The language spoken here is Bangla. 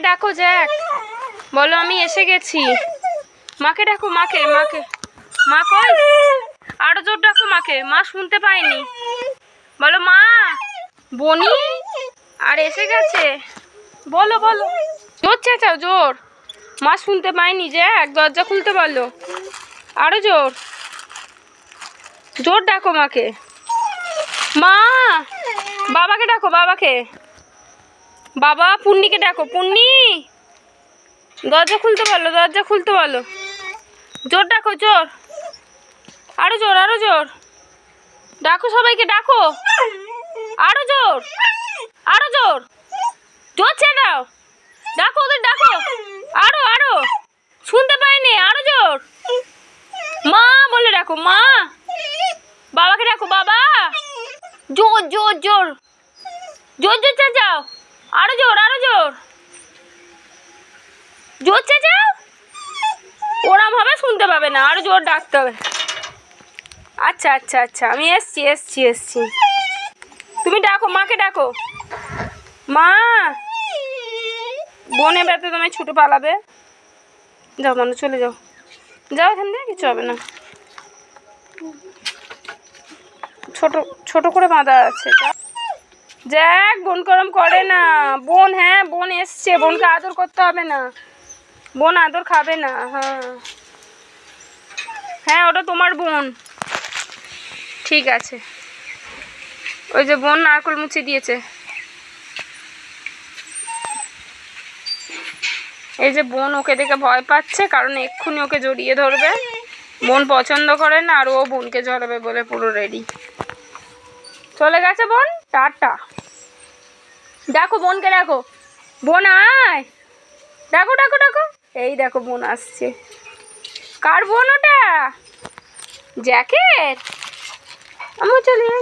ডাকো জ্যাক, বলো আমি এসে গেছি। মাকে ডাকো, মাকে মাকে মা কই? আরো জোর ডাকো মাকে, মা শুনতে পায়নি। বলো মা, বনি আর এসে গেছে, বলো বলো, জোর চেঁচাও জোর। মা শুনতে পায়নি, জ্যাক দরজা খুলতে বলো, আরো জোর জোর ডাকো মাকে। মা, বাবাকে ডাকো, বাবাকে, বাবা পুন্নিকে ডাকো, পুন্নি দরজা খুলতে বলো, দরজা খুলতে বলো, জোর ডাকো জোর, আরো জোর, আরো জোর ডাকো, সবাইকে ডাকো, আরো জোর, আরো জোর, জোর চেঁচাও, ডাকো ওদের ডাকো, আরো আরো, শুনতে পাইনি, আরো জোর, মা বলে ডাকো, মা, বাবাকে ডাকো, বাবা, জোর জোর জোর, জোর জোর চেঁচাও, আরো জোর, আরো জোর, জোর চেঁচাও, ওরম হবে শুনতে পাবে না, আরো জোর ডাকতে হবে। আচ্ছা আচ্ছা আচ্ছা, আমি এসছি এসছি এসছি, তুমি ডাকো, মাকে ডাকো, মা, বনে বেড়াতে তোমায় ছুটে পালাবে, যাও মানু চলে যাও, যাও এখান থেকে, কিছু হবে না, ছোট ছোট করে বাঁধা আছে। জ্যাক বোন করম করে না, বোন, হ্যাঁ বোন এসছে, বোনকে আদর করতে হবে না, বোন আদর খাবে না। হ্যাঁ হ্যাঁ, ওটা তোমার বোন, ঠিক আছে। ওই যে বোন নারকোল মুছে দিয়েছে, এই যে বোন ওকে দেখে ভয় পাচ্ছে, কারণ এক্ষুনি ওকে জড়িয়ে ধরবে, বোন পছন্দ করে না, আর ও বোনকে জড়াবে বলে পুরো রেডি। চলে গেছে বোন, টাটা। ডাকো বোনকে, ডাকো, বোন আয়, ডাকো ডাকো ডাকো, এই দেখো বোন আসছে। কার বোন ওটা? জ্যাকের? আমিও চলে যাই।